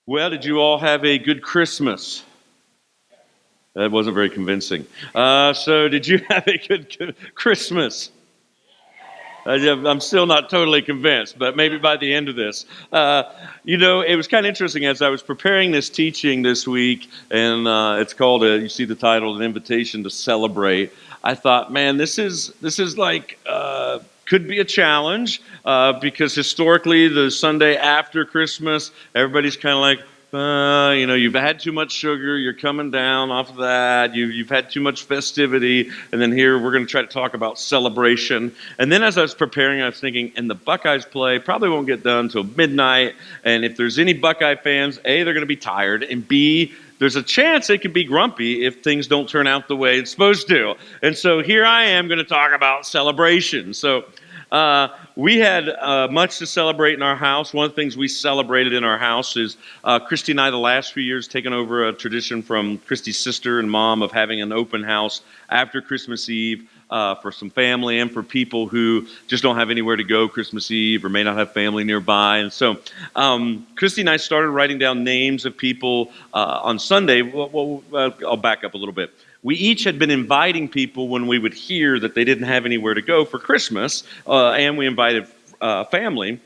Well, did you all have a good Christmas? That wasn't very convincing. So, did you have a good Christmas? I'm still not totally convinced, but maybe by the end of this. It was kind of interesting as I was preparing this teaching this week, and it's called, you see the title, An Invitation to Celebrate. I thought, man, this is like, could be a challenge because historically, the Sunday after Christmas, everybody's kind of like, you've had too much sugar. You're coming down off of that. You've had too much festivity. And then here we're going to try to talk about celebration. And then as I was preparing, I was thinking, and the Buckeyes play probably won't get done until midnight. And if there's any Buckeye fans, A, they're going to be tired. And B, there's a chance they could be grumpy if things don't turn out the way it's supposed to. And so here I am going to talk about celebration. So we had much to celebrate in our house. One of the things we celebrated in our house is Christy and I, the last few years, taken over a tradition from Christy's sister and mom of having an open house after Christmas Eve for some family and for people who just don't have anywhere to go Christmas Eve or may not have family nearby. And so Christy and I started writing down names of people on Sunday. I'll back up a little bit. We each had been inviting people when we would hear that they didn't have anywhere to go for Christmas, and we invited family.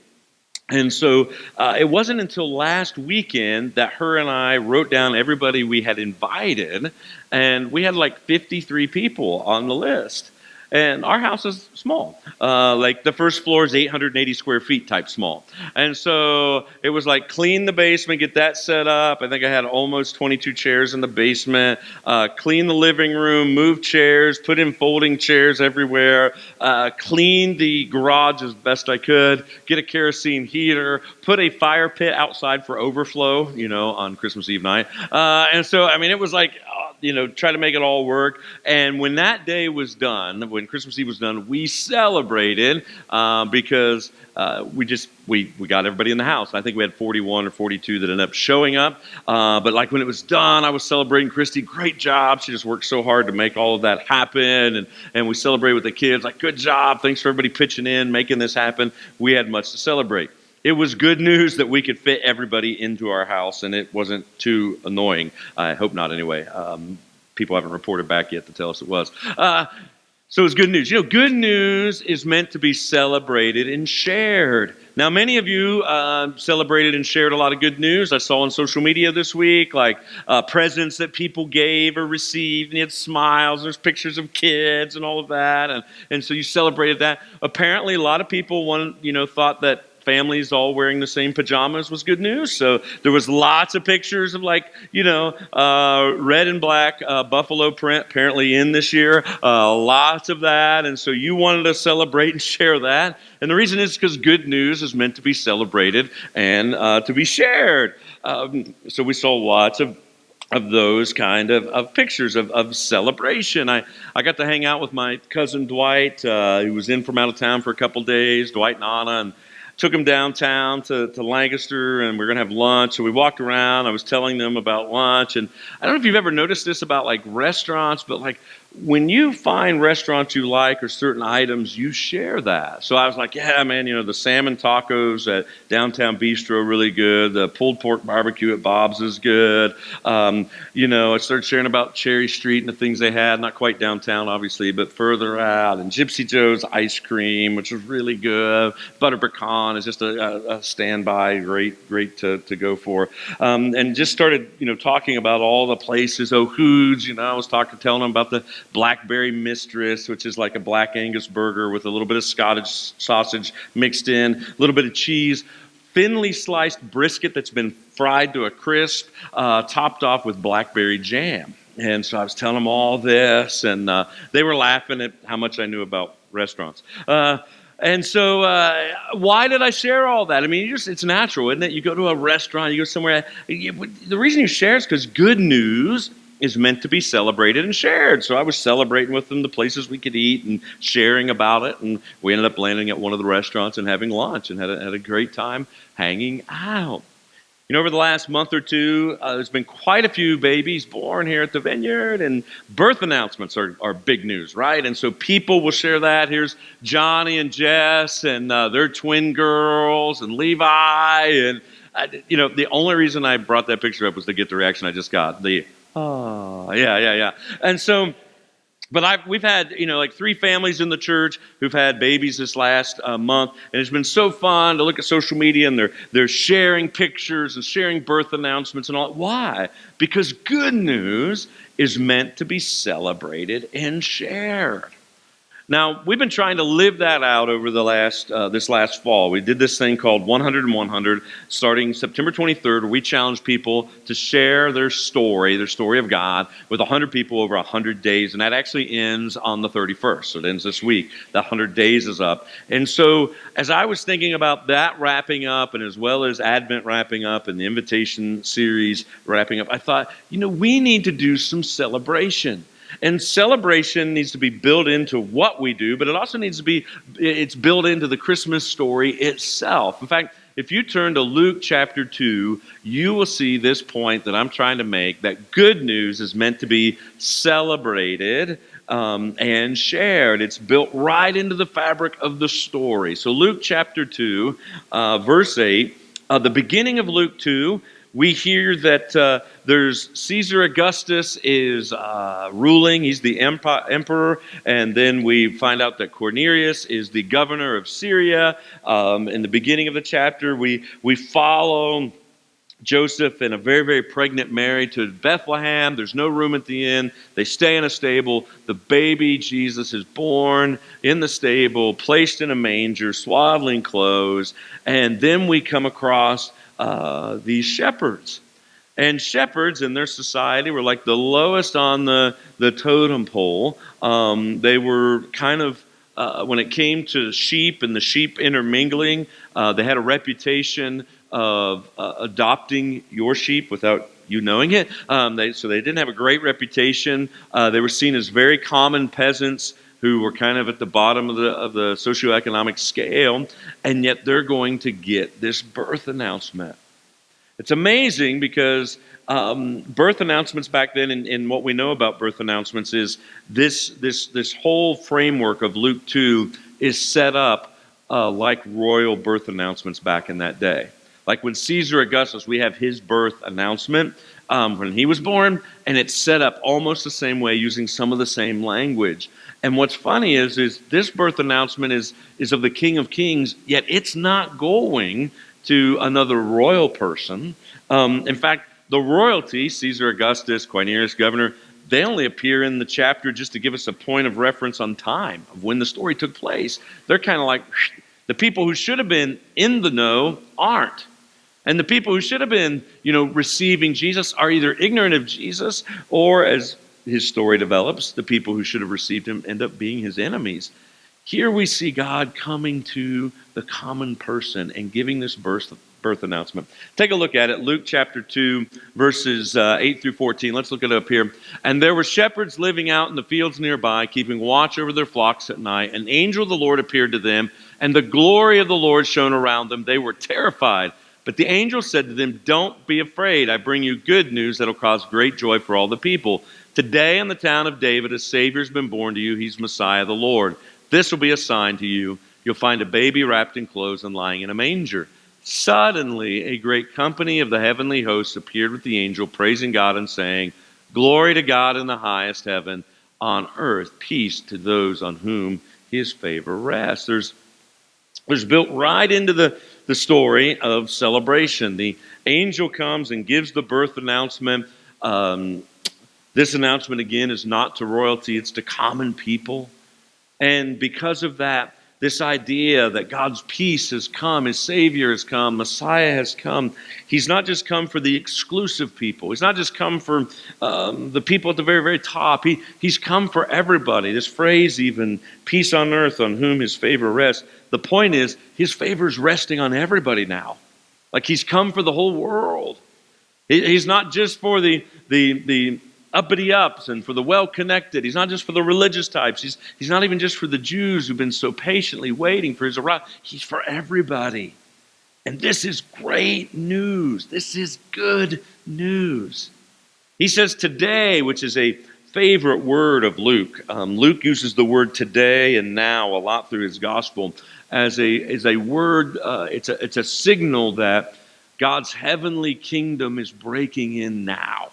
And so it wasn't until last weekend that her and I wrote down everybody we had invited, and we had like 53 people on the list. And our house is small. Like the first floor is 880 square feet type small. And so it was like clean the basement, get that set up. I think I had almost 22 chairs in the basement. Clean the living room, move chairs, put in folding chairs everywhere. Clean the garage as best I could. Get a kerosene heater. Put a fire pit outside for overflow, on Christmas Eve night. And so, it was like, try to make it all work. And when that day was done, when Christmas Eve was done, we celebrated because we got everybody in the house. I think we had 41 or 42 that ended up showing up. But like when it was done, I was celebrating Christy. Great job. She just worked so hard to make all of that happen. And we celebrated with the kids. Like, good job. Thanks for everybody pitching in, making this happen. We had much to celebrate. It was good news that we could fit everybody into our house, and it wasn't too annoying. I hope not, anyway. People haven't reported back yet to tell us it was. So it was good news. Good news is meant to be celebrated and shared. Now, many of you celebrated and shared a lot of good news. I saw on social media this week, like presents that people gave or received, and you had smiles. There's pictures of kids and all of that, and so you celebrated that. Apparently, a lot of people thought that families all wearing the same pajamas was good news. So there was lots of pictures of red and black buffalo print apparently in this year. Lots of that. And so you wanted to celebrate and share that. And the reason is because good news is meant to be celebrated and to be shared. So we saw lots of those kind of pictures of celebration. I got to hang out with my cousin Dwight, who was in from out of town for a couple days, Dwight and Anna, and took them downtown to Lancaster, and we are going to have lunch. So we walked around. I was telling them about lunch. And I don't know if you've ever noticed this about like restaurants, but like when you find restaurants you like or certain items, you share that. So I was like, yeah, man, the salmon tacos at Downtown Bistro are really good. The pulled pork barbecue at Bob's is good. I started sharing about Cherry Street and the things they had, not quite downtown, obviously, but further out. And Gypsy Joe's ice cream, which was really good. Butter pecan is just a standby, great to go for. And just started, talking about all the places. Hoods, I was telling them about the Blackberry Mistress, which is like a Black Angus burger with a little bit of Scottish sausage mixed in, a little bit of cheese, thinly sliced brisket that's been fried to a crisp, topped off with blackberry jam. And so I was telling them all this, and they were laughing at how much I knew about restaurants. And so why did I share all that? It's natural, isn't it? You go to a restaurant, you go somewhere. The reason you share is because good news is meant to be celebrated and shared. So I was celebrating with them the places we could eat and sharing about it. And we ended up landing at one of the restaurants and having lunch and had a great time hanging out. Over the last month or two, there's been quite a few babies born here at the Vineyard, and birth announcements are big news, right? And so people will share that. Here's Johnny and Jess and their twin girls and Levi, and The only reason I brought that picture up was to get the reaction I just got. Oh, yeah. And so, but we've had, like 3 families in the church who've had babies this last month, and it's been so fun to look at social media, and they're sharing pictures and sharing birth announcements and all. Why? Because good news is meant to be celebrated and shared. Now, we've been trying to live that out over this last fall. We did this thing called 100 and 100, starting September 23rd, where we challenged people to share their story of God, with 100 people over 100 days, and that actually ends on the 31st, so it ends this week. The 100 days is up. And so, as I was thinking about that wrapping up, and as well as Advent wrapping up, and the invitation series wrapping up, I thought, we need to do some celebration. And celebration needs to be built into what we do, but it also needs to be, it's built into the Christmas story itself. In fact, if you turn to Luke chapter 2, you will see this point that I'm trying to make, that good news is meant to be celebrated and shared. It's built right into the fabric of the story. So Luke chapter 2, verse 8, the beginning of Luke 2, we hear that there's Caesar Augustus is ruling. He's the emperor. And then we find out that Quirinius is the governor of Syria. In the beginning of the chapter, we follow Joseph and a very, very pregnant Mary to Bethlehem. There's no room at the inn. They stay in a stable. The baby Jesus is born in the stable, placed in a manger, swaddling clothes. And then we come across these shepherds. And shepherds in their society were like the lowest on the totem pole. They were kind of, when it came to sheep and the sheep intermingling, they had a reputation of adopting your sheep without you knowing it. So they didn't have a great reputation. They were seen as very common peasants who were kind of at the bottom of the socioeconomic scale, and yet they're going to get this birth announcement. It's amazing because birth announcements back then, and what we know about birth announcements is this whole framework of Luke 2 is set up like royal birth announcements back in that day. Like when Caesar Augustus, we have his birth announcement when he was born, and it's set up almost the same way using some of the same language. And what's funny is this birth announcement is of the King of Kings, yet it's not going to another royal person. In fact, the royalty, Caesar Augustus, Quirinius, governor, they only appear in the chapter just to give us a point of reference on time of when the story took place. They're kind of like, the people who should have been in the know aren't. And the people who should have been, receiving Jesus are either ignorant of Jesus, or as his story develops, the people who should have received him end up being his enemies. Here we see God coming to the common person and giving this birth announcement. Take a look at it. Luke chapter 2, verses 8 through 14. Let's look it up here. And there were shepherds living out in the fields nearby, keeping watch over their flocks at night. An angel of the Lord appeared to them, and the glory of the Lord shone around them. They were terrified. But the angel said to them, "Don't be afraid. I bring you good news that will cause great joy for all the people. Today in the town of David, a Savior has been born to you. He's Messiah the Lord. This will be a sign to you. You'll find a baby wrapped in clothes and lying in a manger." Suddenly, a great company of the heavenly hosts appeared with the angel, praising God and saying, "Glory to God in the highest heaven, on earth peace to those on whom his favor rests." There's built right into the story of celebration. The angel comes and gives the birth announcement. This announcement, again, is not to royalty, it's to common people. And because of that, this idea that God's peace has come, his Savior has come, Messiah has come. He's not just come for the exclusive people. He's not just come for the people at the very, very top. He's come for everybody. This phrase even, peace on earth on whom his favor rests. The point is, his favor is resting on everybody now. Like he's come for the whole world. He's not just for the uppity ups and for the well-connected. He's not just for the religious types. He's not even just for the Jews who've been so patiently waiting for his arrival. He's for everybody. And this is great news. This is good news. He says today, which is a favorite word of Luke. Luke uses the word today and now a lot through his gospel as a word. It's a signal that God's heavenly kingdom is breaking in now.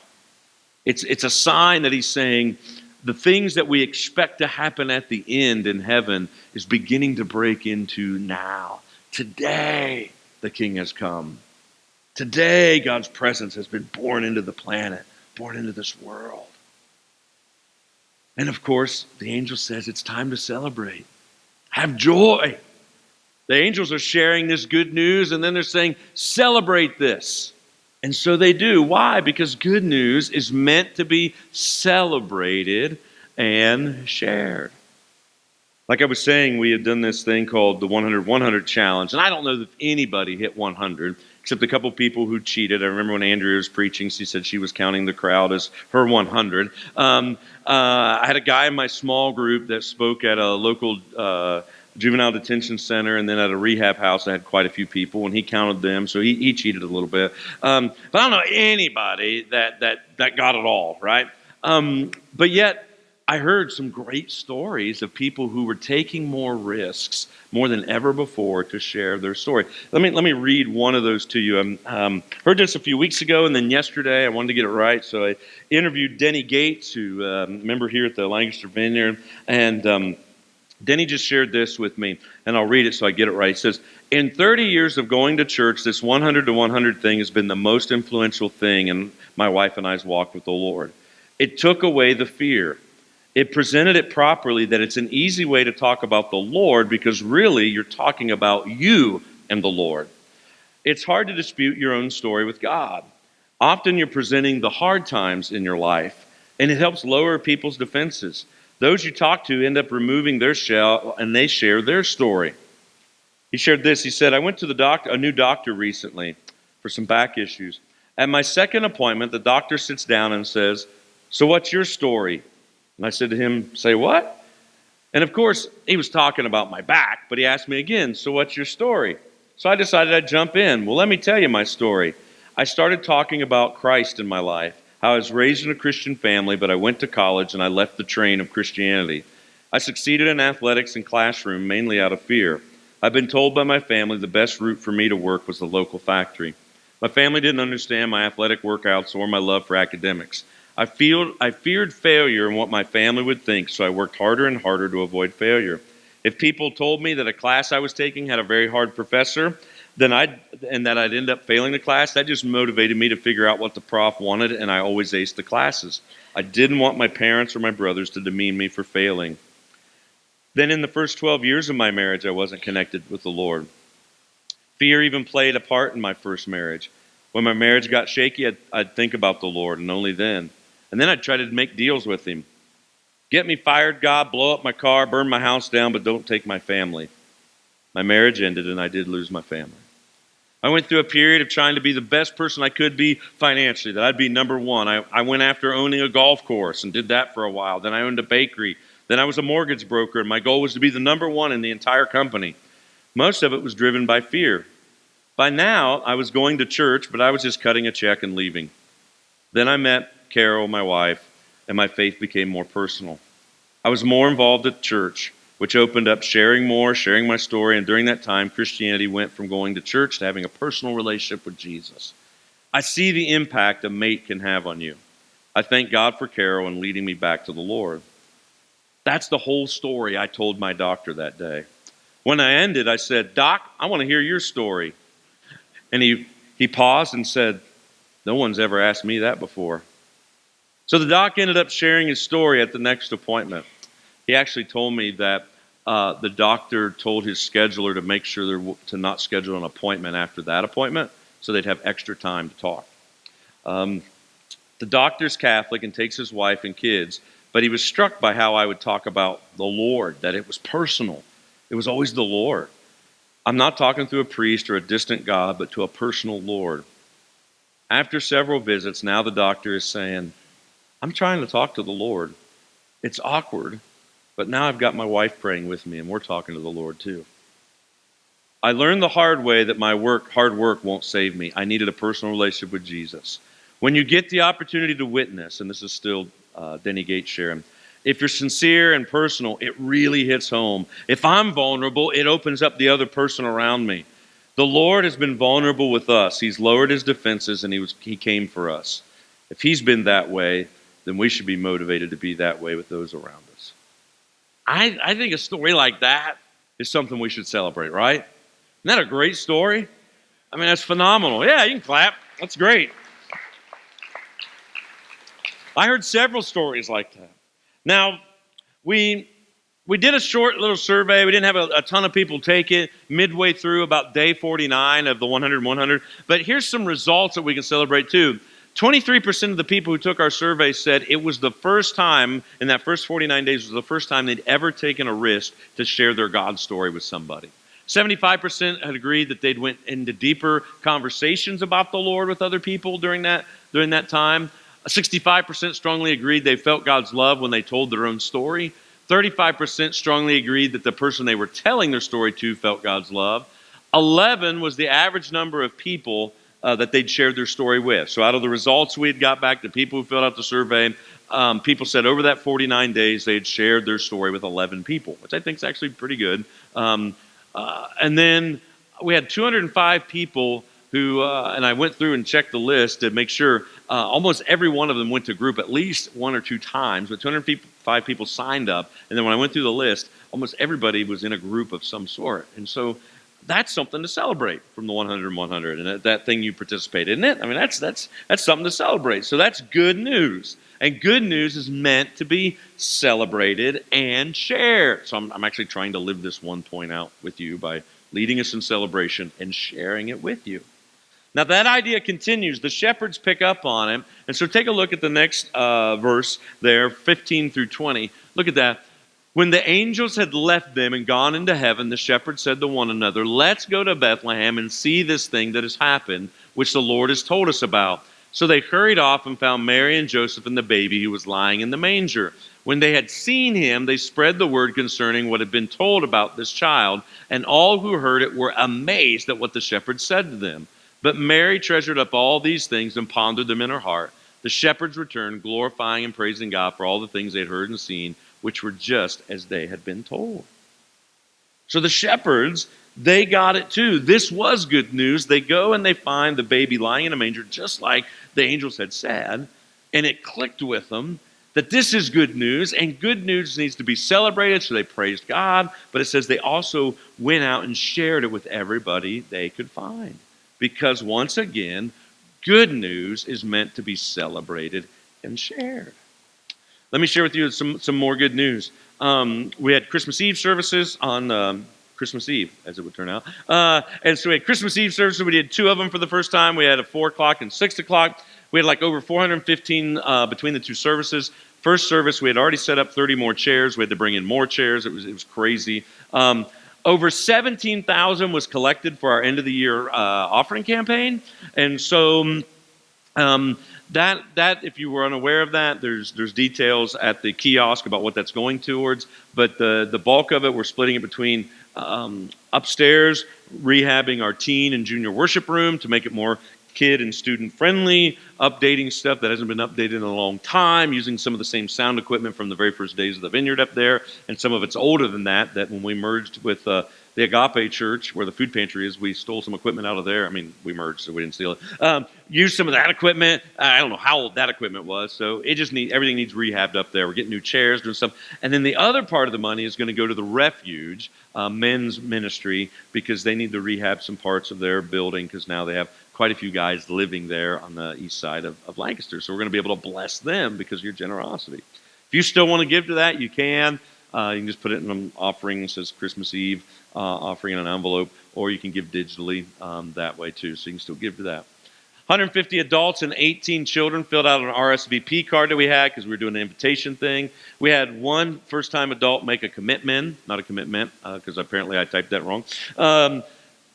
It's a sign that he's saying the things that we expect to happen at the end in heaven is beginning to break into now. Today, the king has come. Today, God's presence has been born into the planet, born into this world. And of course, the angel says it's time to celebrate. Have joy. The angels are sharing this good news, and then they're saying, celebrate this. And so they do. Why? Because good news is meant to be celebrated and shared. Like I was saying, we had done this thing called the 100-100 challenge. And I don't know if anybody hit 100, except a couple people who cheated. I remember when Andrea was preaching, she said she was counting the crowd as her 100. I had a guy in my small group that spoke at a local juvenile detention center, and then at a rehab house I had quite a few people, and he counted them, so he cheated a little bit. But I don't know anybody that got it all, right? But yet I heard some great stories of people who were taking more risks more than ever before to share their story. Let me read one of those to you. I heard this a few weeks ago, and then yesterday I wanted to get it right, so I interviewed Denny Gates, who member here at the Lancaster Vineyard, and Denny just shared this with me, and I'll read it so I get it right. He says, in 30 years of going to church, this 100-100 thing has been the most influential thing in my wife and I's walk with the Lord. It took away the fear. It presented it properly that it's an easy way to talk about the Lord because really you're talking about you and the Lord. It's hard to dispute your own story with God. Often you're presenting the hard times in your life, and it helps lower people's defenses. Those you talk to end up removing their shell, and they share their story. He shared this. He said, I went to a new doctor recently for some back issues. At my second appointment, the doctor sits down and says, so what's your story? And I said to him, say what? And of course, he was talking about my back, but he asked me again, so what's your story? So I decided I'd jump in. Well, let me tell you my story. I started talking about Christ in my life. How I was raised in a Christian family, but I went to college and I left the train of Christianity. I succeeded in athletics and classroom mainly out of fear. I've been told by my family the best route for me to work was the local factory. My family didn't understand my athletic workouts or my love for academics. I feared failure and what my family would think, so I worked harder and harder to avoid failure. If people told me that a class I was taking had a very hard professor, that I'd end up failing the class, that just motivated me to figure out what the prof wanted, and I always aced the classes. I didn't want my parents or my brothers to demean me for failing. Then in the first 12 years of my marriage, I wasn't connected with the Lord. Fear even played a part in my first marriage. When my marriage got shaky, I'd think about the Lord, and only then. And then I'd try to make deals with him. Get me fired, God, blow up my car, burn my house down, but don't take my family. My marriage ended, and I did lose my family. I went through a period of trying to be the best person I could be financially, that I'd be number one. I went after owning a golf course and did that for a while. Then I owned a bakery. Then I was a mortgage broker, and my goal was to be the number one in the entire company. Most of it was driven by fear. By now, I was going to church, but I was just cutting a check and leaving. Then I met Carol, my wife, and my faith became more personal. I was more involved at church, which opened up sharing my story, and during that time, Christianity went from going to church to having a personal relationship with Jesus. I see the impact a mate can have on you. I thank God for Carol and leading me back to the Lord. That's the whole story I told my doctor that day. When I ended, I said, Doc, I want to hear your story. And he paused and said, no one's ever asked me that before. So the doc ended up sharing his story at the next appointment. He actually told me that the doctor told his scheduler to make sure to not schedule an appointment after that appointment so they'd have extra time to talk. The doctor's Catholic and takes his wife and kids, but he was struck by how I would talk about the Lord, that it was personal. It was always the Lord. I'm not talking to a priest or a distant God, but to a personal Lord. After several visits, now the doctor is saying, I'm trying to talk to the Lord. It's awkward, but now I've got my wife praying with me, and we're talking to the Lord too. I learned the hard way that my hard work won't save me. I needed a personal relationship with Jesus. When you get the opportunity to witness, and this is still Denny Gates sharing, if you're sincere and personal, it really hits home. If I'm vulnerable, it opens up the other person around me. The Lord has been vulnerable with us. He's lowered his defenses and he came for us. If he's been that way, then we should be motivated to be that way with those around us. I think a story like that is something we should celebrate, right? Isn't that a great story? I mean, that's phenomenal. Yeah, you can clap. That's great. I heard several stories like that. Now, we did a short little survey. We didn't have a ton of people take it midway through about day 49 of the 100 and 100. But here's some results that we can celebrate too. 23% of the people who took our survey said it was the first time, in that first 49 days, was the first time they'd ever taken a risk to share their God story with somebody. 75% had agreed that they'd went into deeper conversations about the Lord with other people during that time. 65% strongly agreed they felt God's love when they told their own story. 35% strongly agreed that the person they were telling their story to felt God's love. 11 was the average number of people that they'd shared their story with. So out of the results we had got back, the people who filled out the survey, people said over that 49 days they had shared their story with 11 people, which I think is actually pretty good. And then we had 205 people who, and I went through and checked the list to make sure almost every one of them went to group at least one or two times, but 205 people signed up. And then when I went through the list, almost everybody was in a group of some sort. And so that's something to celebrate from the 100 and 100, and that thing you participated in it. I mean, that's something to celebrate. So that's good news. And good news is meant to be celebrated and shared. So I'm actually trying to live this one point out with you by leading us in celebration and sharing it with you. Now that idea continues. The shepherds pick up on it. And so take a look at the next verse there, 15 through 20. Look at that. When the angels had left them and gone into heaven, the shepherds said to one another, "Let's go to Bethlehem and see this thing that has happened, which the Lord has told us about." So they hurried off and found Mary and Joseph and the baby who was lying in the manger. When they had seen him, they spread the word concerning what had been told about this child, and all who heard it were amazed at what the shepherds said to them. But Mary treasured up all these things and pondered them in her heart. The shepherds returned, glorifying and praising God for all the things they had heard and seen, which were just as they had been told. So the shepherds, they got it too. This was good news. They go and they find the baby lying in a manger, just like the angels had said, and it clicked with them that this is good news, and good news needs to be celebrated, so they praised God, but it says they also went out and shared it with everybody they could find. Because once again, good news is meant to be celebrated and shared. Let me share with you some more good news. We had Christmas Eve services on Christmas Eve, as it would turn out. And so we had Christmas Eve services. We did two of them for the first time. We had a 4 o'clock and 6 o'clock. We had like over 415 between the two services. First service, we had already set up 30 more chairs. We had to bring in more chairs. It was crazy. Over 17,000 was collected for our end of the year offering campaign. And so that if you were unaware of that, there's details at the kiosk about what that's going towards. But the bulk of it, we're splitting it between upstairs, rehabbing our teen and junior worship room to make it more kid and student friendly, updating stuff that hasn't been updated in a long time, using some of the same sound equipment from the very first days of the vineyard up there, and some of it's older than that when we merged with the Agape Church, where the food pantry is, we stole some equipment out of there. I mean, we merged, so we didn't steal it. Used some of that equipment. I don't know how old that equipment was, so everything needs rehabbed up there. We're getting new chairs, doing stuff. And then the other part of the money is going to go to the Refuge men's ministry, because they need to rehab some parts of their building, because now they have quite a few guys living there on the east side of Lancaster. So we're going to be able to bless them because of your generosity. If you still want to give to that, you can. You can just put it in an offering that says Christmas Eve offering in an envelope, or you can give digitally that way too. So you can still give to that. 150 adults and 18 children filled out an RSVP card that we had because we were doing an invitation thing. We had one first-time adult make a commitment, not a commitment, because apparently I typed that wrong.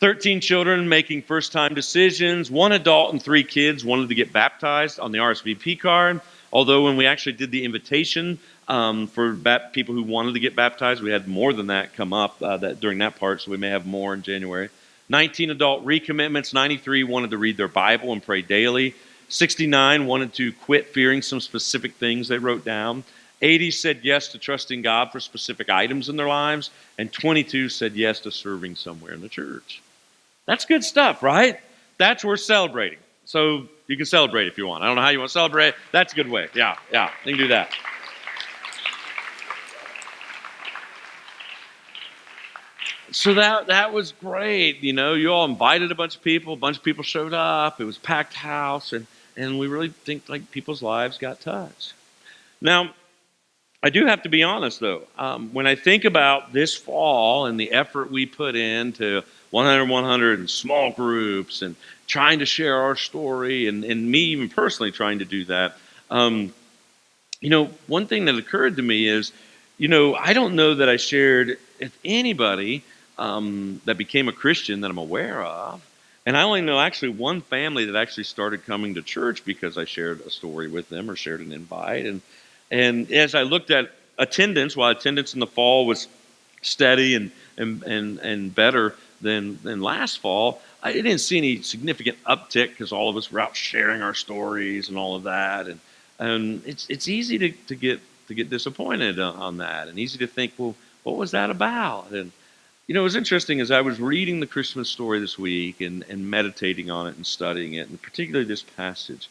13 children making first-time decisions. One adult and 3 kids wanted to get baptized on the RSVP card. Although when we actually did the invitation for people who wanted to get baptized, we had more than that come up during that part, so we may have more in January. 19 adult recommitments. 93 wanted to read their Bible and pray daily. 69 wanted to quit fearing some specific things they wrote down. 80 said yes to trusting God for specific items in their lives. And 22 said yes to serving somewhere in the church. That's good stuff, right? That's worth celebrating. So you can celebrate if you want. I don't know how you want to celebrate. That's a good way. Yeah, yeah, you can do that. So that was great. You all invited a bunch of people. A bunch of people showed up. It was a packed house, and we really think like people's lives got touched. Now, I do have to be honest though. When I think about this fall and the effort we put into 100 and small groups and trying to share our story, and me even personally trying to do that, um, one thing that occurred to me is, I don't know that I shared with anybody that became a Christian that I'm aware of. And I only know actually one family that actually started coming to church because I shared a story with them or shared an invite. And as I looked at attendance, while attendance in the fall was steady and better than last fall, I didn't see any significant uptick because all of us were out sharing our stories and all of that. And it's easy to get disappointed on that, and easy to think, well, what was that about? And it was interesting as I was reading the Christmas story this week and meditating on it and studying it, and particularly this passage.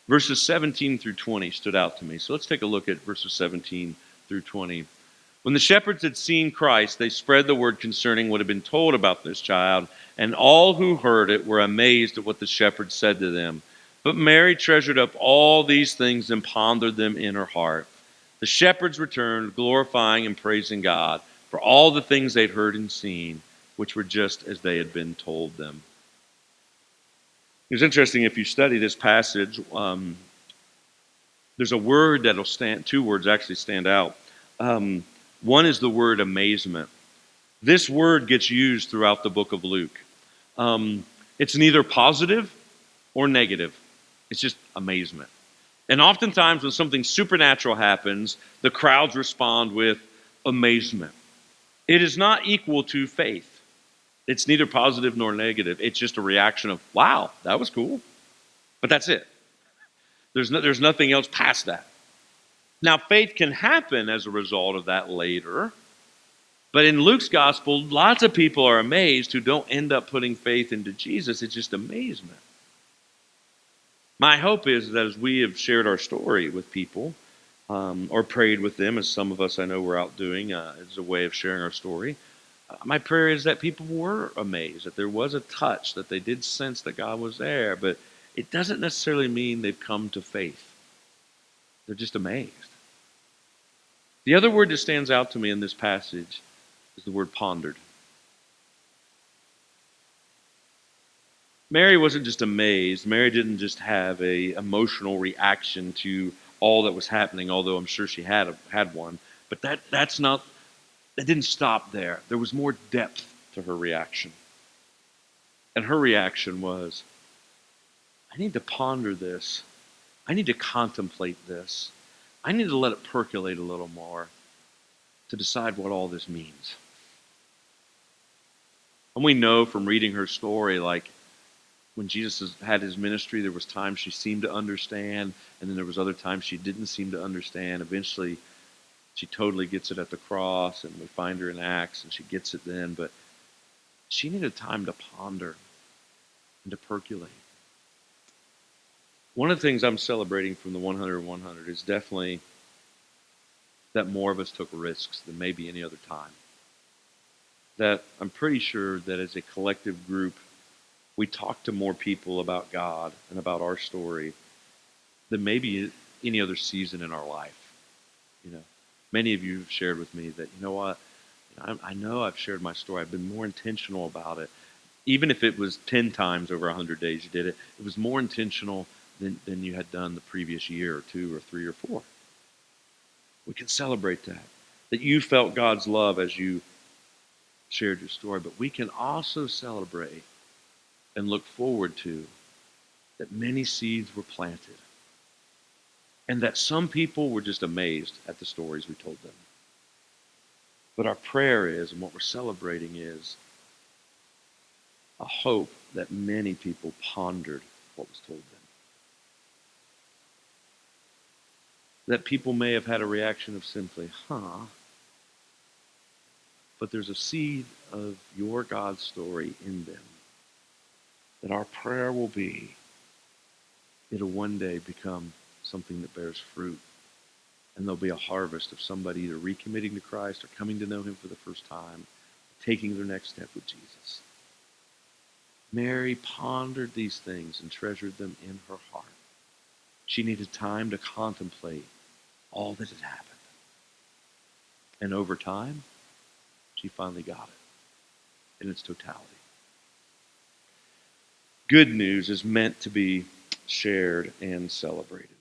Verses 17 through 20 stood out to me. So let's take a look at verses 17 through 20. When the shepherds had seen Christ, they spread the word concerning what had been told about this child, and all who heard it were amazed at what the shepherds said to them. But Mary treasured up all these things and pondered them in her heart. The shepherds returned, glorifying and praising God for all the things they'd heard and seen, which were just as they had been told them. It's interesting if you study this passage. There's a word that'll stand. Two words actually stand out. One is the word amazement. This word gets used throughout the book of Luke. It's neither positive or negative. It's just amazement. And oftentimes when something supernatural happens, the crowds respond with amazement. It is not equal to faith. It's neither positive nor negative. It's just a reaction of, wow, that was cool. But that's it. There's nothing else past that. Now, faith can happen as a result of that later. But in Luke's gospel, lots of people are amazed who don't end up putting faith into Jesus. It's just amazement. My hope is that as we have shared our story with people, or prayed with them, as some of us I know we're out doing as a way of sharing our story, my prayer is that people were amazed, that there was a touch, that they did sense that God was there, but it doesn't necessarily mean they've come to faith. They're just amazed. The other word that stands out to me in this passage is the word pondered. Mary wasn't just amazed. Mary didn't just have a emotional reaction to all that was happening, although I'm sure she had one. But that didn't stop there. There was more depth to her reaction. And her reaction was, I need to ponder this. I need to contemplate this. I need to let it percolate a little more to decide what all this means. And we know from reading her story, like when Jesus had his ministry, there was times she seemed to understand, and then there was other times she didn't seem to understand. Eventually, she totally gets it at the cross, and we find her in Acts, and she gets it then. But she needed time to ponder and to percolate. One of the things I'm celebrating from the 100 is definitely that more of us took risks than maybe any other time. That I'm pretty sure that as a collective group, we talked to more people about God and about our story than maybe any other season in our life. Many of you have shared with me that, what, I know I've shared my story. I've been more intentional about it. Even if it was 10 times over 100 days you did it, it was more intentional than you had done the previous year or 2 or 3 or 4. We can celebrate that you felt God's love as you shared your story, but we can also celebrate and look forward to that many seeds were planted and that some people were just amazed at the stories we told them. But our prayer is, and what we're celebrating is, a hope that many people pondered what was told them. That people may have had a reaction of simply, but there's a seed of your God story in them. that our prayer will be, it'll one day become something that bears fruit. And there'll be a harvest of somebody either recommitting to Christ or coming to know him for the first time, taking their next step with Jesus. Mary pondered these things and treasured them in her heart. She needed time to contemplate all that had happened. And over time, she finally got it in its totality. Good news is meant to be shared and celebrated.